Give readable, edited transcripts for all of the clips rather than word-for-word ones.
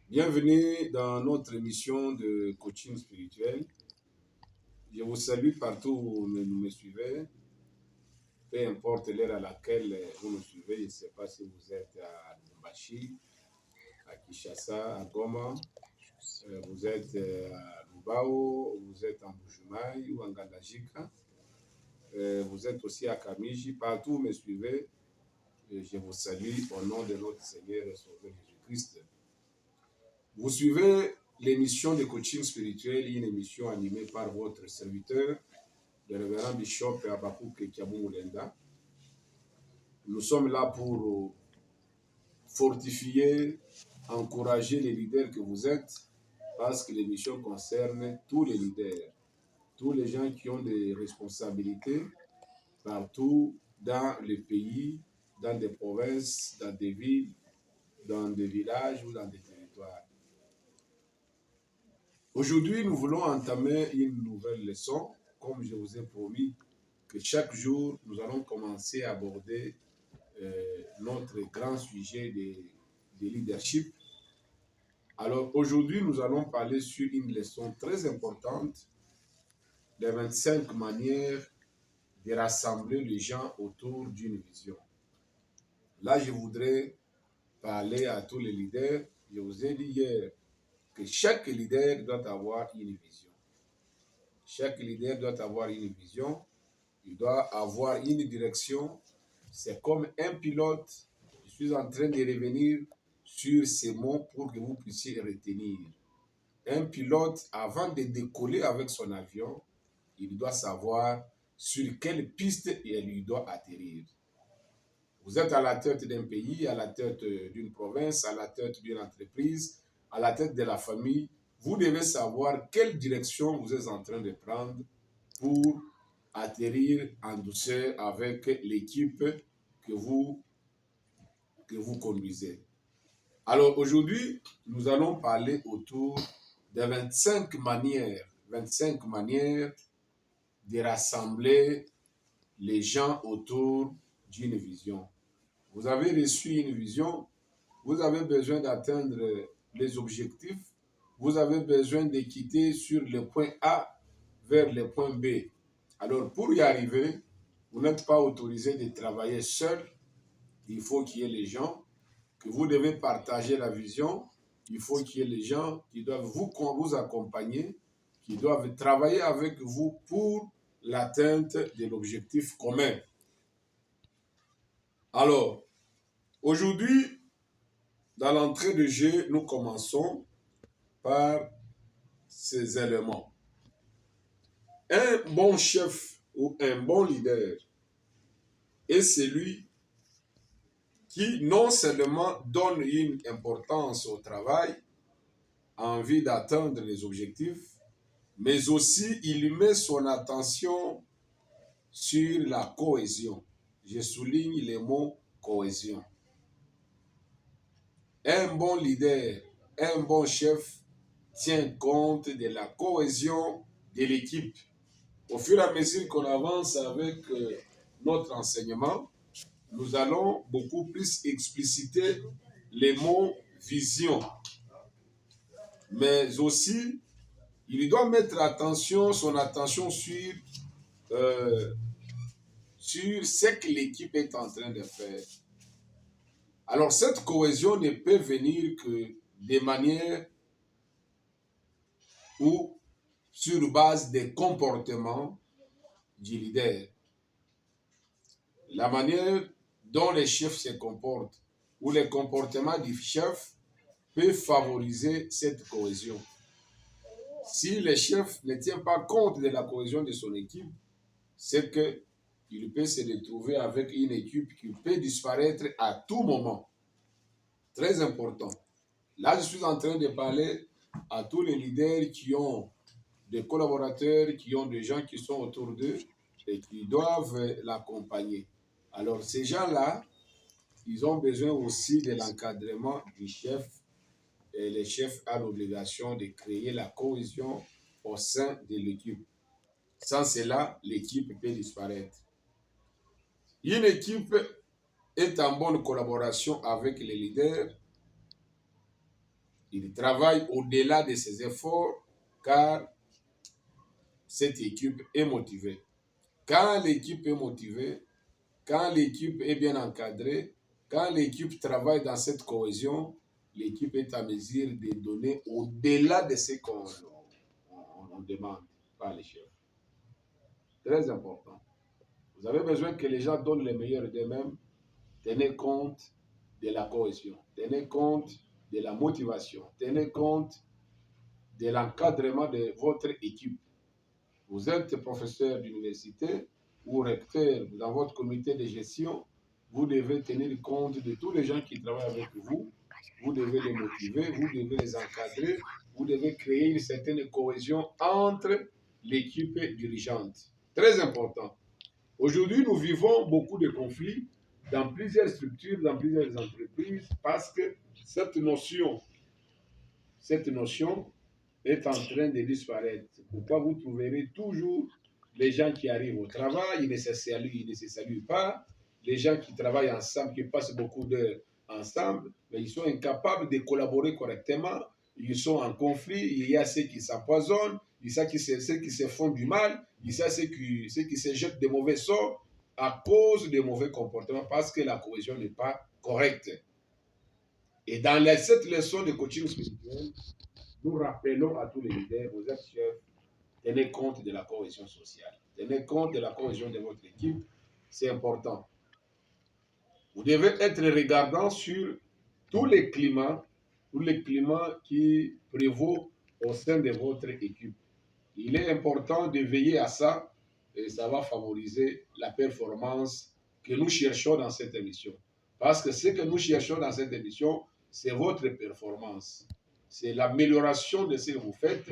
Bienvenue dans notre émission de coaching spirituel. Je vous salue partout où vous me suivez, peu importe l'heure à laquelle vous nous suivez. Je ne sais pas si vous êtes à Lubumbashi, à Kinshasa, à Goma, vous êtes à Lubao, vous êtes en Bujumaï ou en Gandajika, vous êtes aussi à Kamiji. Partout où vous me suivez, je vous salue au nom de notre Seigneur et Sauveur Jésus-Christ. Vous suivez l'émission de coaching spirituel, une émission animée par votre serviteur, le révérend Bishop Abakouk Kiaboumoulenga. Nous sommes là pour fortifier, encourager les leaders que vous êtes, parce que l'émission concerne tous les leaders, tous les gens qui ont des responsabilités partout dans le pays, dans des provinces, dans des villes, dans des villages ou dans des territoires. Aujourd'hui, nous voulons entamer une nouvelle leçon, comme je vous ai promis que chaque jour, nous allons commencer à aborder notre grand sujet de leadership. Alors aujourd'hui, nous allons parler sur une leçon très importante, les 25 manières de rassembler les gens autour d'une vision. Là, je voudrais parler à tous les leaders. Je vous ai dit hier que chaque leader doit avoir une vision. Chaque leader doit avoir une vision, il doit avoir une direction. C'est comme un pilote. Je suis en train de revenir sur ces mots pour que vous puissiez retenir. Un pilote, avant de décoller avec son avion, il doit savoir sur quelle piste il doit atterrir. Vous êtes à la tête d'un pays, à la tête d'une province, à la tête d'une entreprise, à la tête de la famille. Vous devez savoir quelle direction vous êtes en train de prendre pour atterrir en douceur avec l'équipe que vous conduisez. Alors aujourd'hui, nous allons parler autour des 25 manières de rassembler les gens autour d'une vision. Vous avez reçu une vision, vous avez besoin d'atteindre les objectifs, vous avez besoin de quitter sur le point A vers le point B. Alors pour y arriver, vous n'êtes pas autorisé de travailler seul, il faut qu'il y ait les gens, que vous devez partager la vision, il faut qu'il y ait les gens qui doivent vous accompagner, qui doivent travailler avec vous pour l'atteinte de l'objectif commun. Alors, aujourd'hui, dans l'entrée de jeu, nous commençons par ces éléments. Un bon chef ou un bon leader est celui qui non seulement donne une importance au travail en vue d'atteindre les objectifs, mais aussi il met son attention sur la cohésion. Je souligne le mot cohésion. Un bon leader, un bon chef tient compte de la cohésion de l'équipe. Au fur et à mesure qu'on avance avec notre enseignement, nous allons beaucoup plus expliciter les mots vision. Mais aussi, il doit mettre son attention sur ce que l'équipe est en train de faire. Alors, cette cohésion ne peut venir que de manière ou sur base des comportements du leader. La manière dont les chefs se comportent ou les comportements du chef peut favoriser cette cohésion. Si le chef ne tient pas compte de la cohésion de son équipe, c'est qu'il peut se retrouver avec une équipe qui peut disparaître à tout moment. Très important. Là, je suis en train de parler à tous les leaders qui ont des collaborateurs, qui ont des gens qui sont autour d'eux et qui doivent l'accompagner. Alors, ces gens-là, ils ont besoin aussi de l'encadrement du chef. Et le chef a l'obligation de créer la cohésion au sein de l'équipe. Sans cela, l'équipe peut disparaître. Une équipe est en bonne collaboration avec les leaders Il travaille au-delà de ses efforts car cette équipe est motivée. Quand l'équipe est motivée, quand l'équipe est bien encadrée, quand l'équipe travaille dans cette cohésion, l'équipe est à mesure de donner au-delà de ce qu'on demande par les chefs. Très important. Vous avez besoin que les gens donnent le meilleur d'eux-mêmes. Tenez compte de la cohésion. Tenez compte de la motivation. Tenez compte de l'encadrement de votre équipe. Vous êtes professeur d'université ou recteur dans votre comité de gestion, vous devez tenir compte de tous les gens qui travaillent avec vous. Vous devez les motiver, vous devez les encadrer, vous devez créer une certaine cohésion entre l'équipe dirigeante. Très important. Aujourd'hui, nous vivons beaucoup de conflits dans plusieurs structures, dans plusieurs entreprises, parce que cette notion est en train de disparaître. Pourquoi vous trouverez toujours les gens qui arrivent au travail, ils ne se saluent pas, les gens qui travaillent ensemble, qui passent beaucoup d'heures ensemble, mais ils sont incapables de collaborer correctement, ils sont en conflit, il y a ceux qui s'empoisonnent, il y a ceux qui se font du mal, il y a ceux qui se jettent de mauvais sorts à cause des mauvais comportements parce que la cohésion n'est pas correcte. Et dans cette leçon de coaching spirituel, nous rappelons à tous les leaders, vous êtes chefs, tenez compte de la cohésion sociale. Tenez compte de la cohésion de votre équipe. C'est important. Vous devez être regardant sur tous les climats qui prévaut au sein de votre équipe. Il est important de veiller à ça et ça va favoriser la performance que nous cherchons dans cette émission. Parce que ce que nous cherchons dans cette émission, c'est votre performance. C'est l'amélioration de ce que vous faites,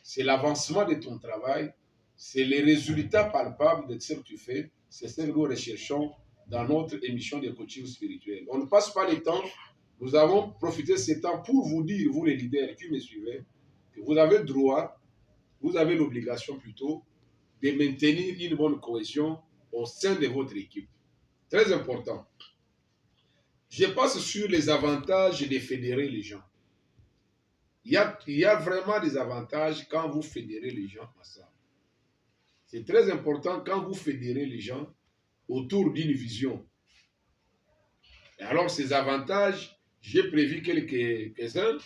c'est l'avancement de ton travail, c'est les résultats palpables de ce que tu fais. C'est ce que nous recherchons dans notre émission de coaching spirituel. On ne passe pas le temps. Nous avons profité de ce temps pour vous dire, vous les leaders qui me suivez, que vous avez le droit, vous avez l'obligation plutôt de maintenir une bonne cohésion au sein de votre équipe. Très important. Je passe sur les avantages de fédérer les gens. Il y a vraiment des avantages quand vous fédérez les gens ensemble. C'est très important quand vous fédérez les gens autour d'une vision. Et alors, ces avantages, j'ai prévu quelques-uns.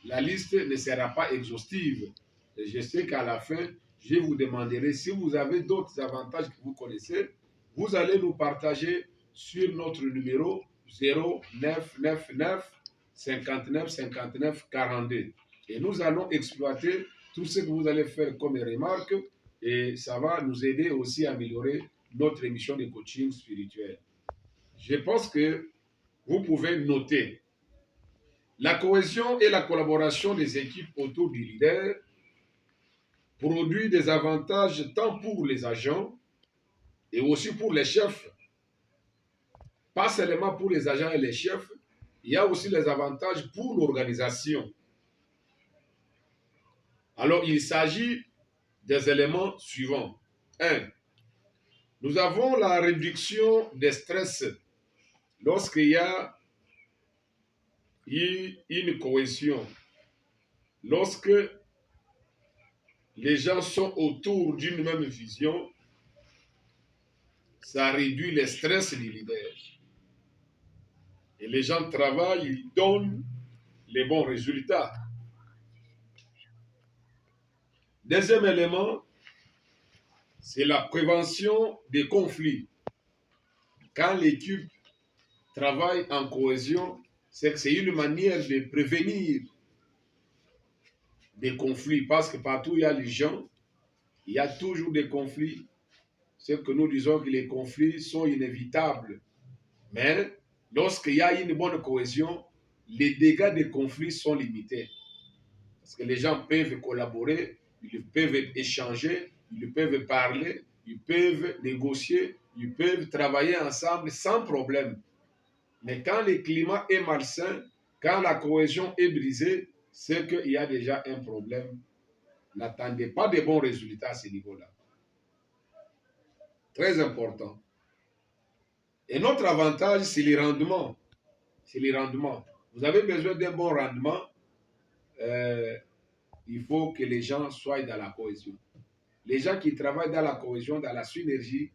La liste ne sera pas exhaustive. Et je sais qu'à la fin, je vous demanderai si vous avez d'autres avantages que vous connaissez. Vous allez nous partager sur notre numéro 0999 59 59 42. Et nous allons exploiter tout ce que vous allez faire comme remarque et ça va nous aider aussi à améliorer notre émission de coaching spirituel. Je pense que vous pouvez noter la cohésion et la collaboration des équipes autour du leader produit des avantages tant pour les agents et aussi pour les chefs. Pas seulement pour les agents et les chefs, il y a aussi les avantages pour l'organisation. Alors, il s'agit des éléments suivants. 1. Nous avons la réduction des stress lorsqu'il y a une cohésion. Lorsque les gens sont autour d'une même vision, ça réduit le stress du leader. Et les gens travaillent, ils donnent les bons résultats. Deuxième élément, c'est la prévention des conflits. Quand l'équipe travaille en cohésion, c'est que c'est une manière de prévenir des conflits. Parce que partout où il y a les gens, il y a toujours des conflits. C'est que nous disons que les conflits sont inévitables. Mais lorsqu'il y a une bonne cohésion, les dégâts des conflits sont limités. Parce que les gens peuvent collaborer, ils peuvent échanger, ils peuvent parler, ils peuvent négocier, ils peuvent travailler ensemble sans problème. Mais quand le climat est malsain, quand la cohésion est brisée, c'est qu'il y a déjà un problème. N'attendez pas de bons résultats à ce niveau-là. Très important. Et notre avantage, c'est les rendements. C'est les rendements. vous avez besoin d'un bon rendement, il faut que les gens soient dans la cohésion. Les gens qui travaillent dans la cohésion, dans la synergie,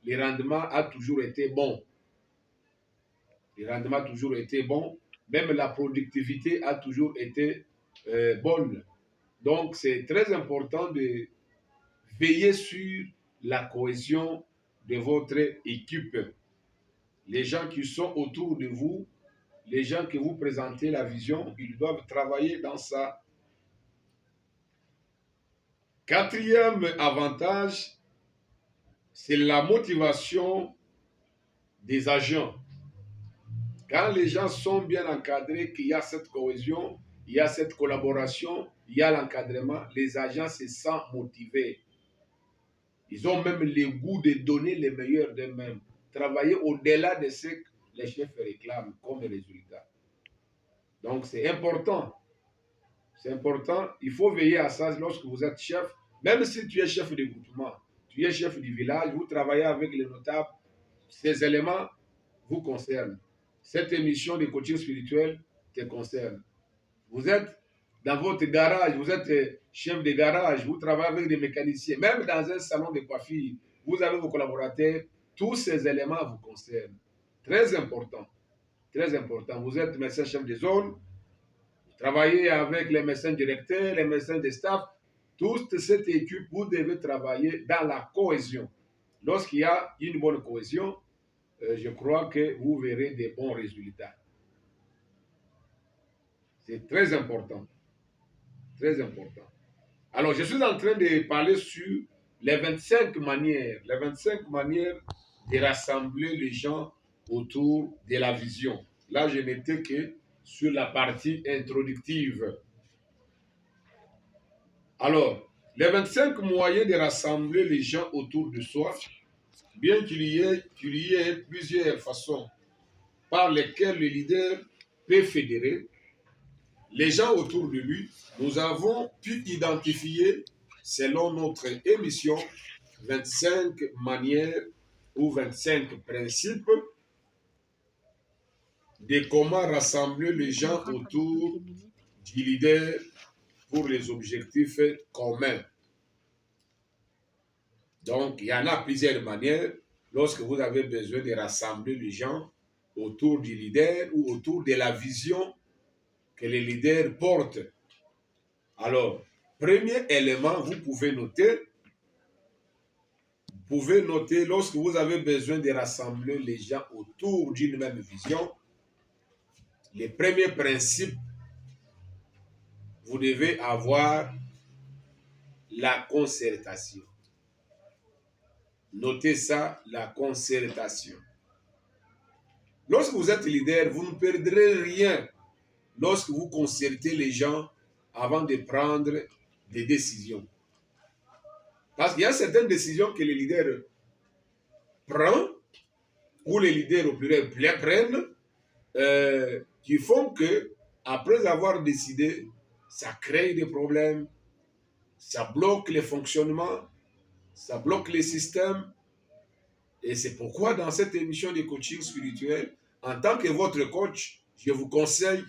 le rendement a toujours été bon. Le rendement a toujours été bon. Même la productivité a toujours été bonne. Donc, c'est très important de veiller sur la cohésion de votre équipe. Les gens qui sont autour de vous, les gens que vous présentez la vision, ils doivent travailler dans ça. Quatrième avantage, c'est la motivation des agents. Quand les gens sont bien encadrés, qu'il y a cette cohésion, il y a cette collaboration, il y a l'encadrement, les agents se sentent motivés. Ils ont même le goût de donner le meilleur d'eux-mêmes. Travailler au-delà de ce que les chefs réclament comme résultat. Donc c'est important. C'est important. Il faut veiller à ça lorsque vous êtes chef. Même si tu es chef de groupement, tu es chef du village, vous travaillez avec les notables, ces éléments vous concernent. Cette émission de coaching spirituel te concerne. Vous êtes dans votre garage, vous êtes chef de garage, vous travaillez avec des mécaniciens, même dans un salon de coiffure, vous avez vos collaborateurs, tous ces éléments vous concernent. Très important, très important. Vous êtes médecin chef de zone, vous travaillez avec les médecins directeurs, les médecins de staff, toute cette équipe, vous devez travailler dans la cohésion. Lorsqu'il y a une bonne cohésion, je crois que vous verrez des bons résultats. C'est très important. Très important. Alors, je suis en train de parler sur les 25 manières de rassembler les gens autour de la vision. Là, je n'étais que sur la partie introductive. Alors, les 25 moyens de rassembler les gens autour de soi, bien qu'il y ait plusieurs façons par lesquelles le leader peut fédérer les gens autour de lui, nous avons pu identifier, selon notre émission, 25 manières ou 25 principes de comment rassembler les gens autour du leader pour les objectifs communs. Donc, il y en a plusieurs manières lorsque vous avez besoin de rassembler les gens autour du leader ou autour de la vision que le leader porte. Alors, premier élément, vous pouvez noter lorsque vous avez besoin de rassembler les gens autour d'une même vision, les premiers principes, vous devez avoir la concertation. Notez ça, la concertation. Lorsque vous êtes leader, vous ne perdrez rien lorsque vous concertez les gens avant de prendre des décisions. Parce qu'il y a certaines décisions que les leaders prennent, ou les leaders au pluriel prennent, qui font que, après avoir décidé, ça crée des problèmes, ça bloque les fonctionnements, ça bloque les systèmes. Et c'est pourquoi dans cette émission de coaching spirituel, en tant que votre coach, je vous conseille,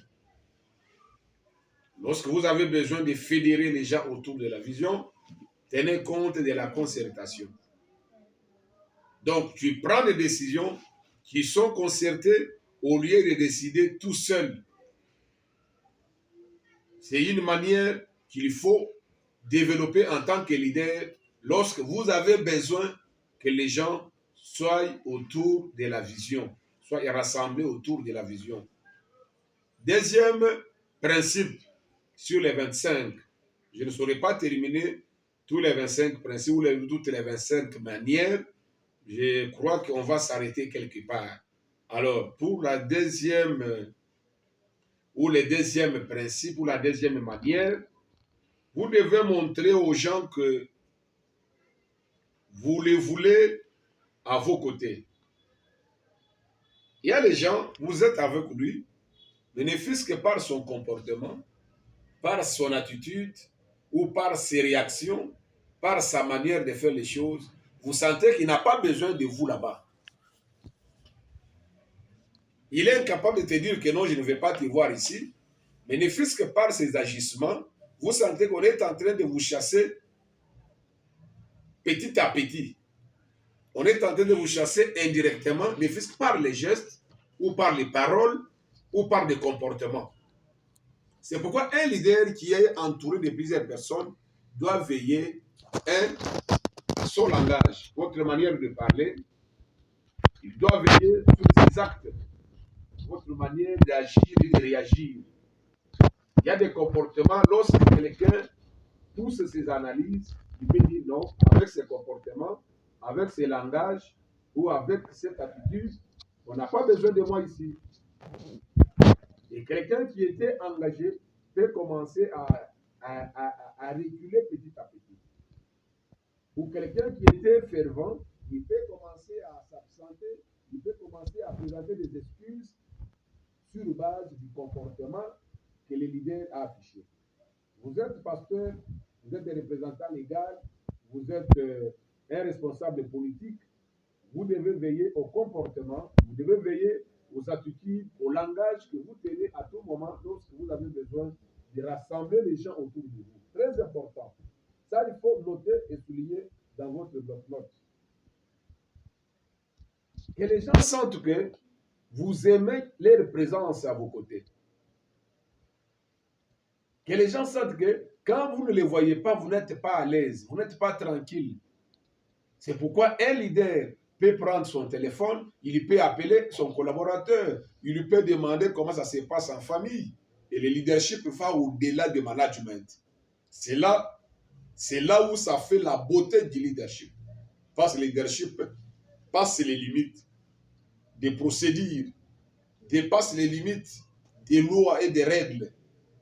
lorsque vous avez besoin de fédérer les gens autour de la vision, tenez compte de la concertation. Donc, tu prends des décisions qui sont concertées au lieu de décider tout seul. C'est une manière qu'il faut développer en tant que leader lorsque vous avez besoin que les gens soient autour de la vision, soient rassemblés autour de la vision. Deuxième principe sur les 25, je ne saurais pas terminer tous les 25 principes ou toutes les 25 manières. Je crois qu'on va s'arrêter quelque part. Alors, pour la deuxième ou le deuxième principe ou la deuxième manière, vous devez montrer aux gens que vous les voulez à vos côtés. Il y a des gens, vous êtes avec lui, mais ne fût-ce que par son comportement, par son attitude ou par ses réactions, par sa manière de faire les choses, vous sentez qu'il n'a pas besoin de vous là-bas. Il est incapable de te dire que non, je ne vais pas te voir ici. Mais ne fût-ce que par ses agissements, vous sentez qu'on est en train de vous chasser petit à petit. On est en train de vous chasser indirectement, ne fût-ce que par les gestes, ou par les paroles, ou par des comportements. C'est pourquoi un leader qui est entouré de plusieurs personnes doit veiller, à son langage, votre manière de parler. Il doit veiller sur ses actes, votre manière d'agir et de réagir. Il y a des comportements, lorsque quelqu'un pousse ses analyses, il peut dire non, avec ses comportements, avec ses langages ou avec cette attitude, on n'a pas besoin de moi ici. Et quelqu'un qui était engagé peut commencer à reculer petit à petit. Ou quelqu'un qui était fervent, il peut commencer à s'absenter, il peut commencer à présenter des excuses sur base du comportement que le leader a affiché. Vous êtes pasteur, vous êtes un représentant légal, vous êtes un responsable politique, vous devez veiller au comportement, vous devez veiller aux attitudes, au langage que vous tenez à tout moment lorsque vous avez besoin de rassembler les gens autour de vous. Très important. Ça, il faut noter et souligner dans votre bloc-notes. Que les gens sentent que vous aimez leur présence à vos côtés. Que les gens sentent que quand vous ne les voyez pas, vous n'êtes pas à l'aise, vous n'êtes pas tranquille. C'est pourquoi un leader peut prendre son téléphone, il peut appeler son collaborateur, il lui peut demander comment ça se passe en famille. Et le leadership va au-delà du management. C'est là où ça fait la beauté du leadership. Parce que le leadership passe les limites des procédures, dépasse les limites des lois et des règles.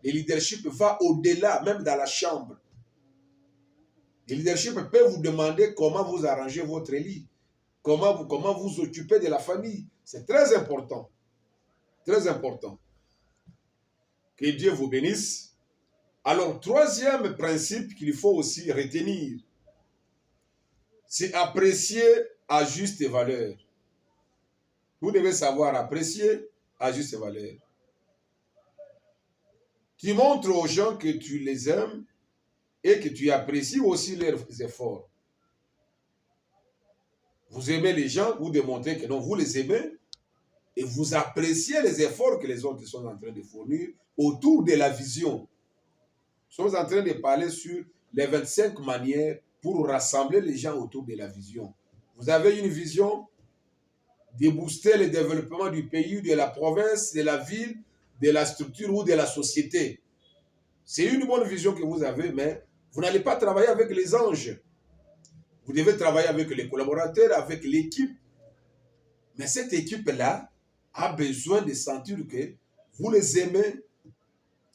Le leadership va au-delà, même dans la chambre. Le leadership peut vous demander comment vous arrangez votre lit, comment vous occupez de la famille. C'est très important. Très important. Que Dieu vous bénisse. Alors, troisième principe qu'il faut aussi retenir, c'est apprécier à juste valeur. Vous devez savoir apprécier à juste valeur. Tu montres aux gens que tu les aimes et que tu apprécies aussi leurs efforts. Vous aimez les gens, vous démontrez que non, vous les aimez et vous appréciez les efforts que les autres sont en train de fournir autour de la vision. Nous sommes en train de parler sur les 25 manières pour rassembler les gens autour de la vision. Vous avez une vision de booster le développement du pays, de la province, de la ville, de la structure ou de la société. C'est une bonne vision que vous avez, mais vous n'allez pas travailler avec les anges. Vous devez travailler avec les collaborateurs, avec l'équipe. Mais cette équipe-là a besoin de sentir que vous les aimez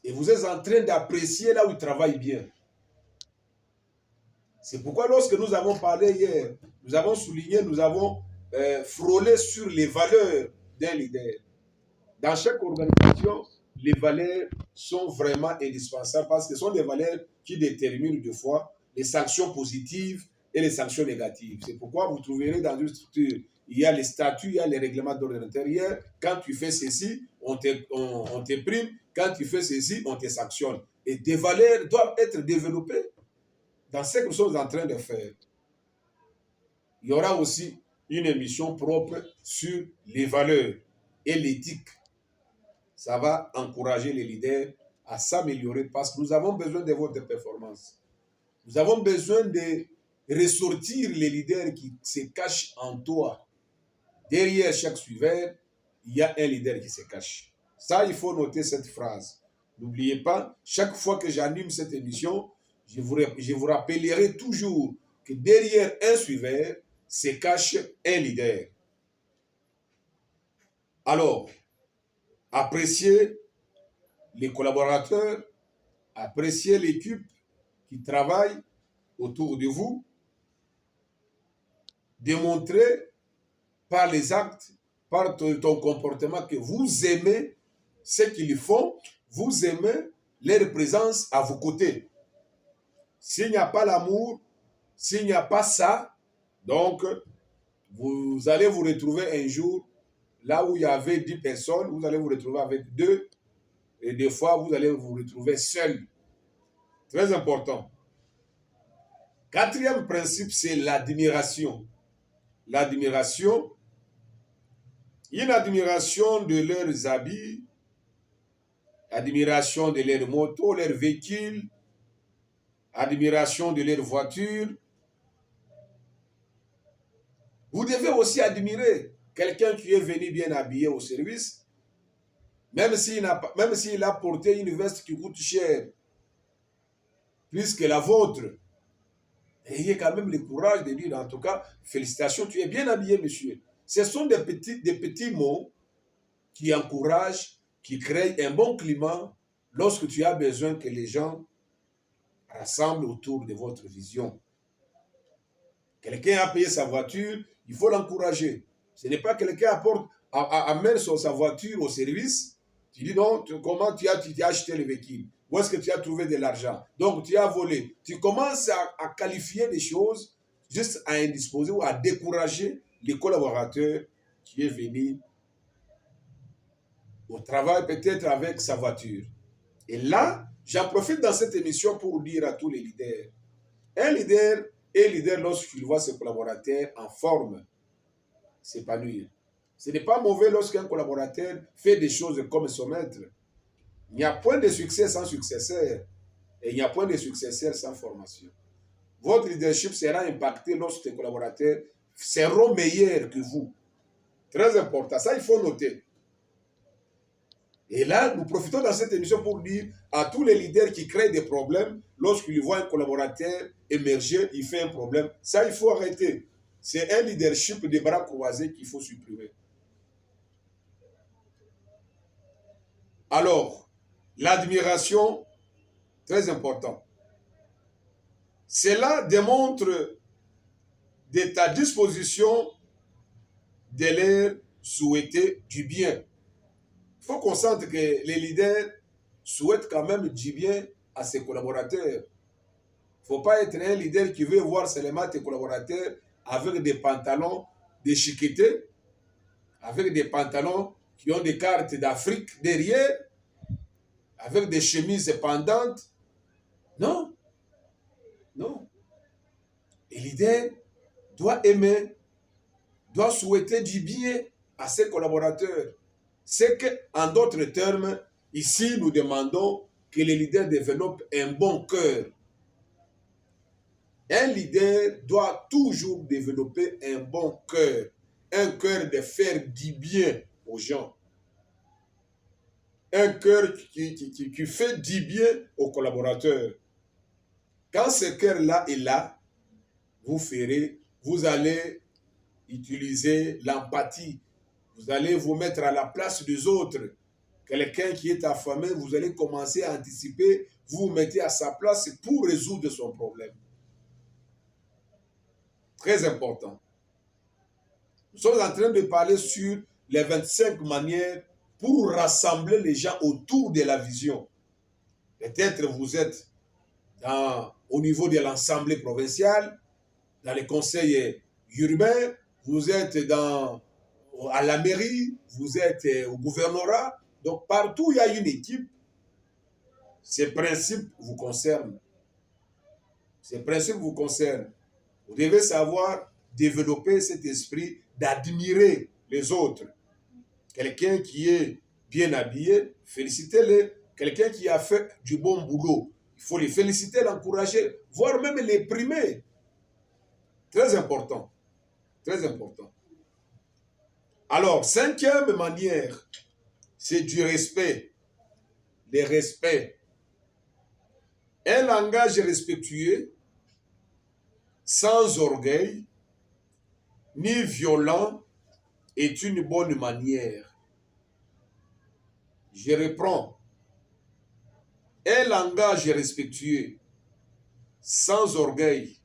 et vous êtes en train d'apprécier là où ils travaillent bien. C'est pourquoi lorsque nous avons parlé hier, nous avons souligné, nous avons frôlé sur les valeurs d'un leader. Dans chaque organisation, les valeurs sont vraiment indispensables parce que ce sont des valeurs qui déterminent des fois les sanctions positives et les sanctions négatives. C'est pourquoi vous trouverez dans une structure, il y a les statuts, il y a les règlements d'ordre intérieur. Quand tu fais ceci, on te prime. Quand tu fais ceci, on te sanctionne. Et des valeurs doivent être développées dans ce que nous sommes en train de faire. Il y aura aussi une émission propre sur les valeurs et l'éthique. Ça va encourager les leaders à s'améliorer parce que nous avons besoin de votre performance. Nous avons besoin de ressortir les leaders qui se cachent en toi. Derrière chaque suiveur, il y a un leader qui se cache. Ça, il faut noter cette phrase. N'oubliez pas, chaque fois que j'anime cette émission, je vous rappellerai toujours que derrière un suiveur se cache un leader. Alors, appréciez les collaborateurs, appréciez l'équipe qui travaille autour de vous, démontrez par les actes, par ton comportement que vous aimez ce qu'ils font, vous aimez leur présence à vos côtés. S'il n'y a pas l'amour, s'il n'y a pas ça, donc vous allez vous retrouver un jour Là où il y avait 10 personnes, vous allez vous retrouver avec 2. Et des fois, vous allez vous retrouver seul. Très important. Quatrième principe, c'est l'admiration. L'admiration, une admiration de leurs habits, admiration de leurs motos, leurs véhicules, admiration de leurs voitures. Vous devez aussi admirer quelqu'un qui est venu bien habillé au service, même s'il a porté une veste qui coûte cher, plus que la vôtre. Ayez quand même le courage de dire, en tout cas, félicitations, tu es bien habillé, monsieur. Ce sont des petits mots qui encouragent, qui créent un bon climat lorsque tu as besoin que les gens rassemblent autour de votre vision. Quelqu'un a payé sa voiture, il faut l'encourager. Ce n'est pas quelqu'un amène sa voiture au service, tu dis non, comment tu as acheté le véhicule? Où est-ce que tu as trouvé de l'argent? Donc tu as volé. Tu commences à qualifier des choses juste à indisposer ou à décourager les collaborateurs qui est venu au travail peut-être avec sa voiture. Et là, j'en profite dans cette émission pour dire à tous les leaders, un leader est leader lorsqu'il voit ses collaborateurs en forme s'épanouir. Ce n'est pas mauvais lorsqu'un collaborateur fait des choses comme son maître. Il n'y a point de succès sans successeur et il n'y a point de successeur sans formation. Votre leadership sera impacté lorsque les collaborateurs seront meilleurs que vous. Très important, ça il faut noter. Et là, nous profitons dans cette émission pour dire à tous les leaders qui créent des problèmes, lorsqu'ils voient un collaborateur émerger, il fait un problème. Ça, il faut arrêter. C'est un leadership des bras croisés qu'il faut supprimer. Alors, l'admiration, très important. Cela démontre de ta disposition de leur souhaiter du bien. Il faut qu'on sente que les leaders souhaitent quand même du bien à ses collaborateurs. Il ne faut pas être un leader qui veut voir seulement tes collaborateurs avec des pantalons déchiquetés, avec des pantalons qui ont des cartes d'Afrique derrière, avec des chemises pendantes. Non, non. Le leader doit aimer, doit souhaiter du bien à ses collaborateurs. C'est qu'en d'autres termes, ici, nous demandons que les leaders développent un bon cœur. Un leader doit toujours développer un bon cœur de faire du bien aux gens, un cœur qui fait du bien aux collaborateurs. Quand ce cœur-là est là, vous allez utiliser l'empathie, vous allez vous mettre à la place des autres. Quelqu'un qui est affamé, vous allez commencer à anticiper, vous vous mettez à sa place pour résoudre son problème. Très important. Nous sommes en train de parler sur les 25 manières pour rassembler les gens autour de la vision. Peut-être vous êtes au niveau de l'Assemblée provinciale, dans les conseils urbains, vous êtes à la mairie, vous êtes au gouvernorat. Donc partout où il y a une équipe, ces principes vous concernent. Ces principes vous concernent. Vous devez savoir développer cet esprit d'admirer les autres. Quelqu'un qui est bien habillé, félicitez-le. Quelqu'un qui a fait du bon boulot, il faut les féliciter, l'encourager, voire même les primer. Très important. Très important. Alors, cinquième manière, c'est du respect. Le respect. Un langage respectueux, sans orgueil, ni violent, est une bonne manière. Je reprends. Un langage respectueux, sans orgueil,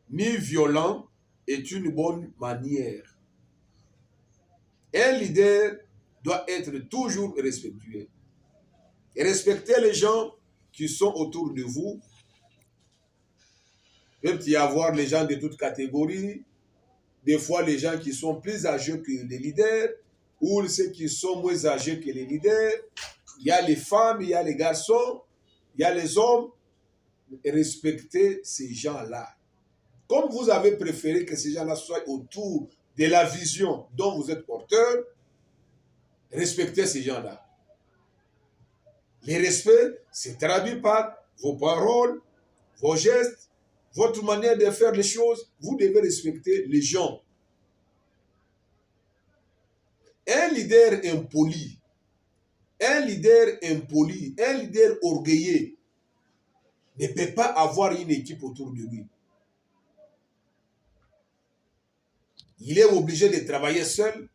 ni violent, est une bonne manière. Un leader doit être toujours respectueux. Et respecter les gens qui sont autour de vous. Il peut y avoir les gens de toutes catégories, des fois les gens qui sont plus âgés que les leaders, ou ceux qui sont moins âgés que les leaders, il y a les femmes, il y a les garçons, il y a les hommes. Respectez ces gens-là. Comme vous avez préféré que ces gens-là soient autour de la vision dont vous êtes porteur, respectez ces gens-là. Le respect se traduit par vos paroles, vos gestes, votre manière de faire les choses. Vous devez respecter les gens. Un leader impoli, un leader orgueilleux ne peut pas avoir une équipe autour de lui. Il est obligé de travailler seul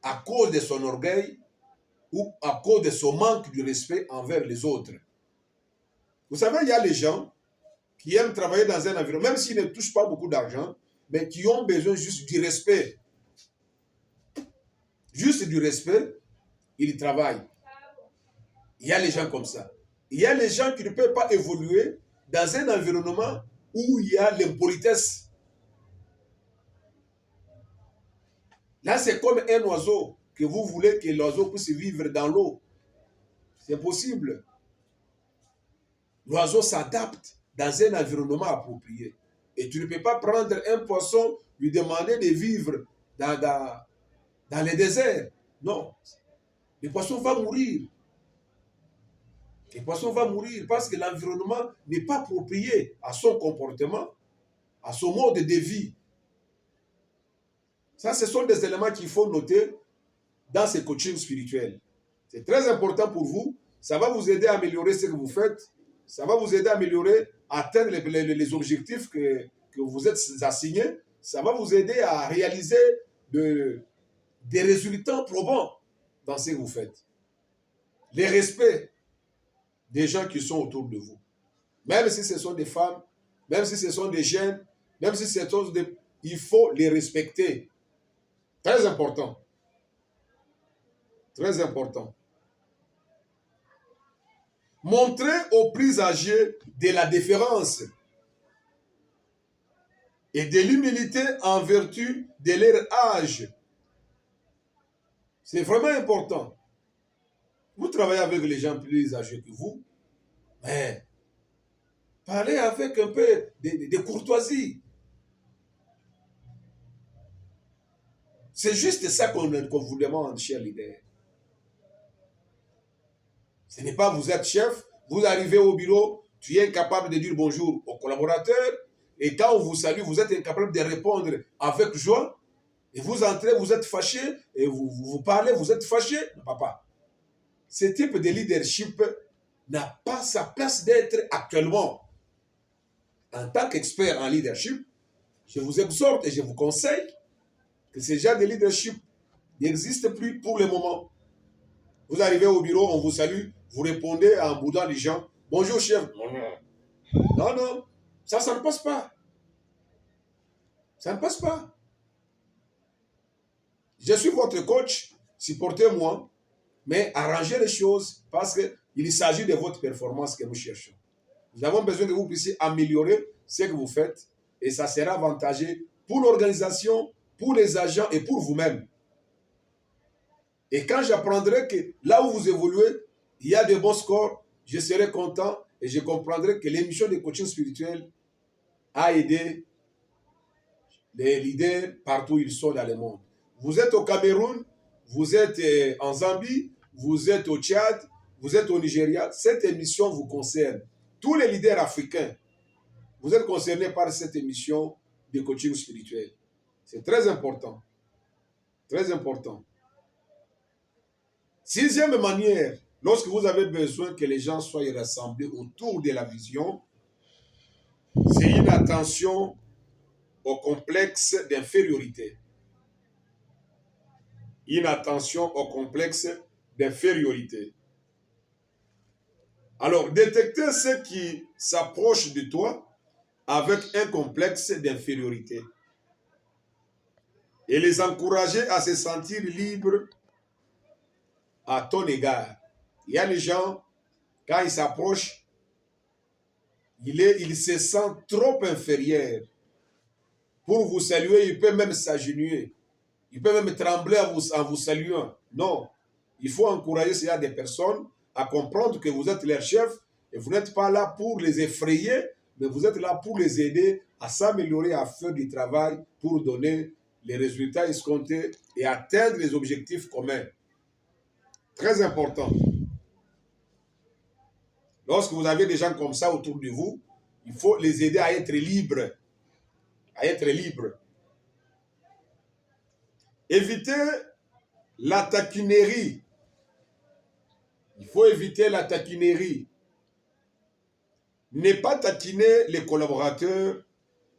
à cause de son orgueil ou à cause de son manque de respect envers les autres. Vous savez, il y a les gens qui aiment travailler dans un environnement, même s'ils ne touchent pas beaucoup d'argent, mais qui ont besoin juste du respect. Juste du respect, ils travaillent. Il y a les gens comme ça. Il y a les gens qui ne peuvent pas évoluer dans un environnement où il y a l'impolitesse. Là, c'est comme un oiseau, que vous voulez que l'oiseau puisse vivre dans l'eau. C'est possible. L'oiseau s'adapte dans un environnement approprié. Et tu ne peux pas prendre un poisson, lui demander de vivre dans le désert. Non. Le poisson va mourir. Le poisson va mourir parce que l'environnement n'est pas approprié à son comportement, à son mode de vie. Ça, ce sont des éléments qu'il faut noter dans ce coaching spirituel. C'est très important pour vous. Ça va vous aider à améliorer ce que vous faites. Ça va vous aider à améliorer, à atteindre les objectifs que vous êtes assignés. Ça va vous aider à réaliser des résultats probants dans ce que vous faites. Le respect des gens qui sont autour de vous. Même si ce sont des femmes, même si ce sont des jeunes, même si ce sont des... Il faut les respecter. Très important. Très important. Montrez aux plus âgés de la déférence et de l'humilité en vertu de leur âge. C'est vraiment important. Vous travaillez avec les gens plus âgés que vous, mais parlez avec un peu de courtoisie. C'est juste ça qu'on vous demande, cher leader. Ce n'est pas vous êtes chef, vous arrivez au bureau, tu es incapable de dire bonjour aux collaborateurs, et quand on vous salue, vous êtes incapable de répondre avec joie, et vous entrez, vous êtes fâché, et vous parlez, vous êtes fâché. Non, papa. Ce type de leadership n'a pas sa place d'être actuellement. En tant qu'expert en leadership, je vous exhorte et je vous conseille que ce genre de leadership n'existe plus pour le moment. Vous arrivez au bureau, on vous salue, vous répondez en boudant les gens. Bonjour chef. Non, non, ça ne passe pas. Ça ne passe pas. Je suis votre coach, supportez-moi, mais arrangez les choses parce qu'il s'agit de votre performance que nous cherchons. Nous avons besoin que vous puissiez améliorer ce que vous faites et ça sera avantageux pour l'organisation, pour les agents et pour vous-même. Et quand j'apprendrai que là où vous évoluez, il y a de bons scores, je serai content et je comprendrai que l'émission de coaching spirituel a aidé les leaders partout où ils sont dans le monde. Vous êtes au Cameroun, vous êtes en Zambie, vous êtes au Tchad, vous êtes au Nigeria. Cette émission vous concerne. Tous les leaders africains, vous êtes concernés par cette émission de coaching spirituel. C'est très important. Très important. Sixième manière, lorsque vous avez besoin que les gens soient rassemblés autour de la vision, c'est une attention au complexe d'infériorité. Une attention au complexe d'infériorité. Alors, détectez ceux qui s'approchent de toi avec un complexe d'infériorité et les encourager à se sentir libres à ton égard. Il y a les gens, quand ils s'approchent, il se sent trop inférieur. Pour vous saluer, il peut même s'agenouiller. Il peut même trembler en vous saluant. Non. Il faut encourager ces des personnes à comprendre que vous êtes leur chef et vous n'êtes pas là pour les effrayer, mais vous êtes là pour les aider à s'améliorer, à faire du travail pour donner les résultats escomptés et atteindre les objectifs communs. Très important. Lorsque vous avez des gens comme ça autour de vous, il faut les aider à être libres. À être libres. Évitez la taquinerie. Il faut éviter la taquinerie. Ne pas taquiner les collaborateurs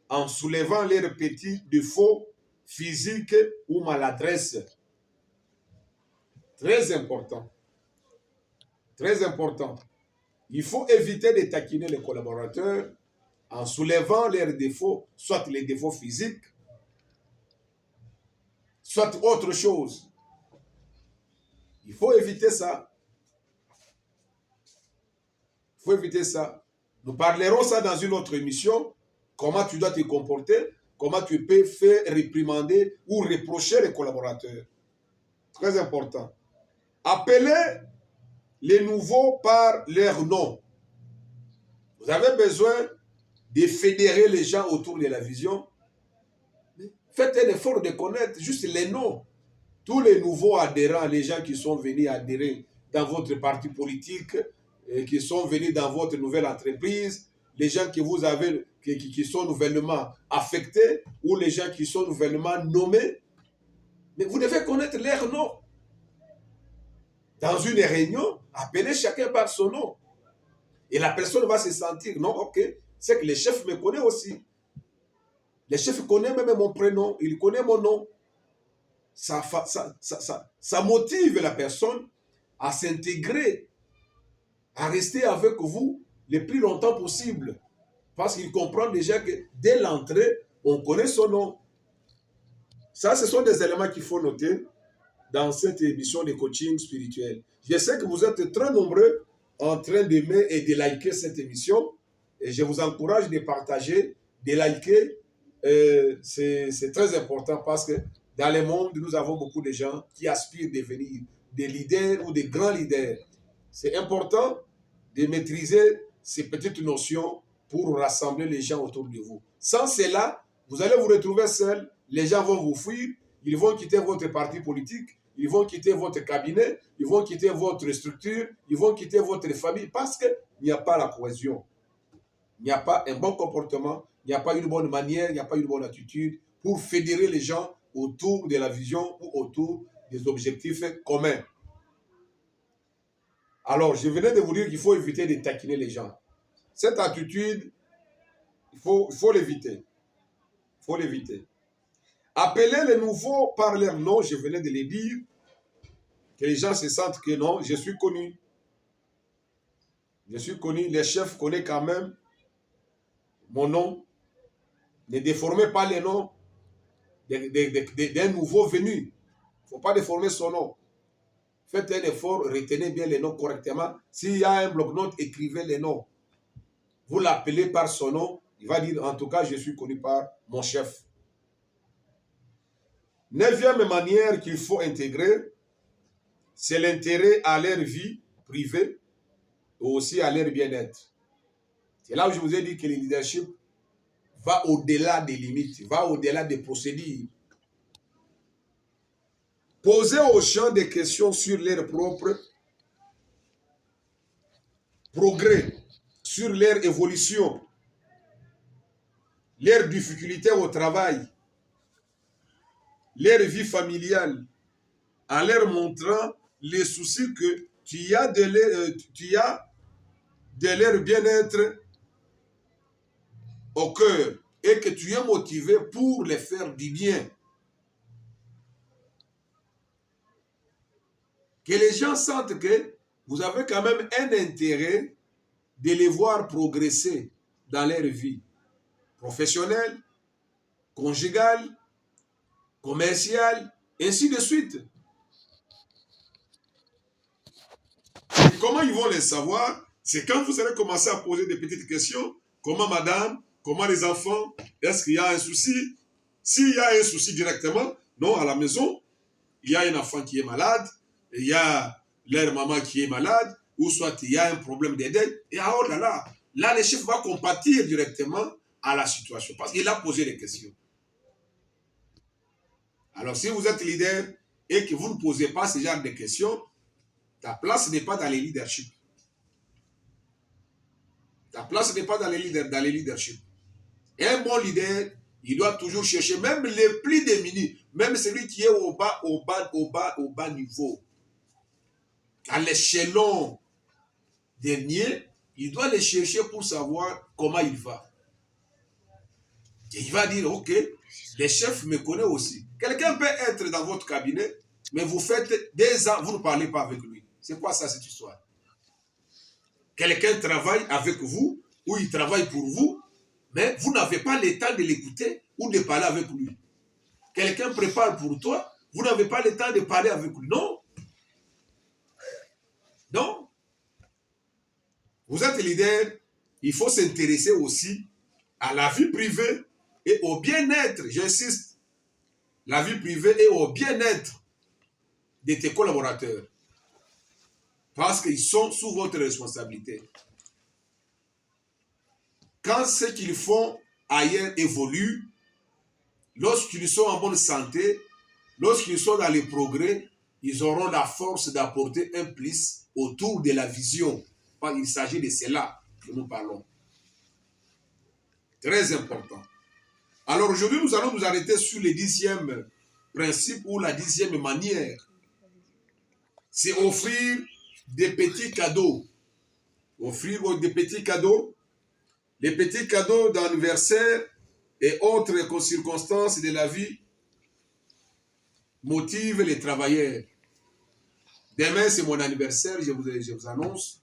en soulevant leurs petits défauts physiques ou maladresse. Très important. Très important. Il faut éviter de taquiner les collaborateurs en soulevant leurs défauts, soit les défauts physiques, soit autre chose. Il faut éviter ça. Il faut éviter ça. Nous parlerons ça dans une autre émission. Comment tu dois te comporter, comment tu peux faire réprimander ou reprocher les collaborateurs. Très important. Appelez les nouveaux par leur nom. Vous avez besoin de fédérer les gens autour de la vision. Faites un effort de connaître juste les noms. Tous les nouveaux adhérents, les gens qui sont venus adhérer dans votre parti politique, qui sont venus dans votre nouvelle entreprise, les gens que vous avez, qui sont nouvellement affectés, ou les gens qui sont nouvellement nommés. Mais vous devez connaître leurs noms. Dans une réunion, appelez chacun par son nom. Et la personne va se sentir, non, ok, c'est que le chef me connaît aussi. Le chef connaît même mon prénom, il connaît mon nom. Ça motive la personne à s'intégrer, à rester avec vous le plus longtemps possible. Parce qu'il comprend déjà que dès l'entrée, on connaît son nom. Ça, ce sont des éléments qu'il faut noter dans cette émission de coaching spirituel. Je sais que vous êtes très nombreux en train d'aimer et de liker cette émission. Et je vous encourage de partager, de liker. C'est très important parce que dans le monde, nous avons beaucoup de gens qui aspirent à devenir des leaders ou des grands leaders. C'est important de maîtriser ces petites notions pour rassembler les gens autour de vous. Sans cela, vous allez vous retrouver seul, les gens vont vous fuir, ils vont quitter votre parti politique, ils vont quitter votre cabinet, ils vont quitter votre structure, ils vont quitter votre famille parce qu'il n'y a pas la cohésion. Il n'y a pas un bon comportement, il n'y a pas une bonne manière, il n'y a pas une bonne attitude pour fédérer les gens autour de la vision ou autour des objectifs communs. Alors, je venais de vous dire qu'il faut éviter de taquiner les gens. Cette attitude, il faut l'éviter. Il faut l'éviter. Appelez les nouveaux par leur nom, je venais de les dire, que les gens se sentent que non, je suis connu. Je suis connu, les chefs connaissent quand même mon nom. Ne déformez pas les noms d'un nouveau venu. Il ne faut pas déformer son nom. Faites un effort, retenez bien les noms correctement. S'il y a un bloc-notes, écrivez les noms. Vous l'appelez par son nom, il va dire, en tout cas, je suis connu par mon chef. 9e manière qu'il faut intégrer, c'est l'intérêt à leur vie privée et aussi à leur bien-être. C'est là où je vous ai dit que le leadership va au-delà des limites, va au-delà des procédures. Posez aux gens des questions sur leur propre progrès, sur leur évolution, leurs difficultés au travail, leur vie familiale, en leur montrant les soucis que tu as de leur bien-être au cœur et que tu es motivé pour les faire du bien. Que les gens sentent que vous avez quand même un intérêt de les voir progresser dans leur vie professionnelle, conjugale, commerciale, ainsi de suite. Et comment ils vont les savoir? C'est quand vous allez commencer à poser des petites questions. Comment madame? Comment les enfants? Est-ce qu'il y a un souci? S'il y a un souci directement, Non, à la maison, il y a un enfant qui est malade, il y a leur maman qui est malade, ou soit il y a un problème de dette, et oh là là, là le chef va compatir directement à la situation, parce qu'il a posé des questions. Alors si vous êtes leader et que vous ne posez pas ce genre de questions, ta place n'est pas dans les leaderships. Ta place n'est pas dans les leaderships. Et un bon leader, il doit toujours chercher, même les plus démunis, même celui qui est au bas niveau, à l'échelon dernier, il doit les chercher pour savoir comment il va. Et il va dire, ok, le chef me connaît aussi. Quelqu'un peut être dans votre cabinet, mais vous faites des ans, vous ne parlez pas avec lui. C'est quoi ça, cette histoire? Quelqu'un travaille avec vous, ou il travaille pour vous, mais vous n'avez pas le temps de l'écouter ou de parler avec lui. Quelqu'un prépare pour toi, vous n'avez pas le temps de parler avec lui. Non. Non. Vous êtes leader, il faut s'intéresser aussi à la vie privée et au bien-être, j'insiste, la vie privée et au bien-être de tes collaborateurs. Parce qu'ils sont sous votre responsabilité. Quand ce qu'ils font ailleurs évolue, lorsqu'ils sont en bonne santé, lorsqu'ils sont dans les progrès, ils auront la force d'apporter un plus autour de la vision. Il s'agit de cela que nous parlons. Très important. Alors aujourd'hui, nous allons nous arrêter sur le 10e principe ou la 10e manière. C'est offrir des petits cadeaux. Offrir des petits cadeaux. Les petits cadeaux d'anniversaire et autres circonstances de la vie motivent les travailleurs. Demain, c'est mon anniversaire, je vous annonce.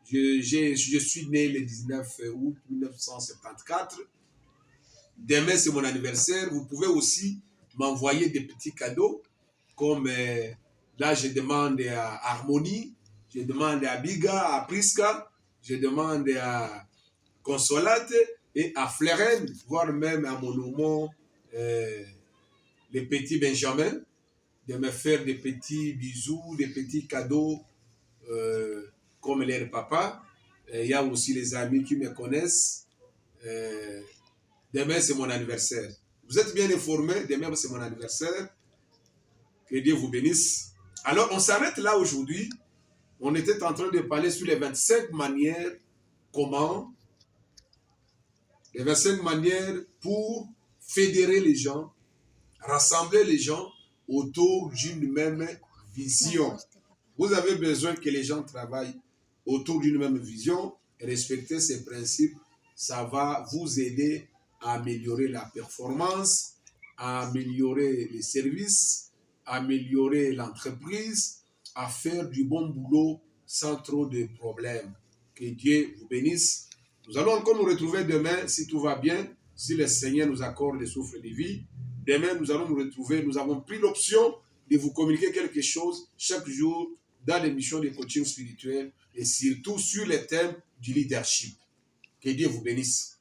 Je suis né le 19 août 1974. Demain, c'est mon anniversaire. Vous pouvez aussi m'envoyer des petits cadeaux, comme là, je demande à Harmonie, je demande à Biga, à Priska, je demande à Consolate et à Fleren, voire même à mon nom, les petits Benjamin, de me faire des petits bisous, des petits cadeaux comme leur papa. Il y a aussi les amis qui me connaissent. Demain, c'est mon anniversaire. Vous êtes bien informés, demain, c'est mon anniversaire. Que Dieu vous bénisse. Alors, on s'arrête là aujourd'hui. On était en train de parler sur les 25 manières, comment, les 25 manières pour fédérer les gens, rassembler les gens autour d'une même vision. Vous avez besoin que les gens travaillent autour d'une même vision et respecter ces principes. Ça va vous aider à améliorer la performance, à améliorer les services, à améliorer l'entreprise, à faire du bon boulot sans trop de problèmes. Que Dieu vous bénisse. Nous allons encore nous retrouver demain, si tout va bien, si le Seigneur nous accorde le souffle de vie. Demain, nous allons nous retrouver. Nous avons pris l'option de vous communiquer quelque chose chaque jour dans l'émission de coaching spirituel et surtout sur les thèmes du leadership. Que Dieu vous bénisse.